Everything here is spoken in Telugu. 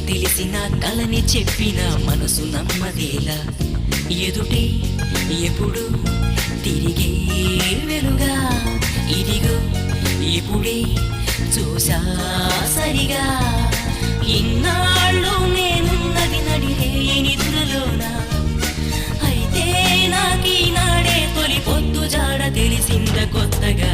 తెలిసిన కలని చెప్పిన మనసు నమ్మదేలా ఎదుటే ఎప్పుడు తిరిగే వెలుగా ఇదిగో ఇప్పుడే చూసా సరిగా ఇన్నాళ్ళు నేనున్నది నడిరే నిద్రలోన అయితే నాకీనాడే తొలి పొద్దు జాడ తెలిసింద కొత్తగా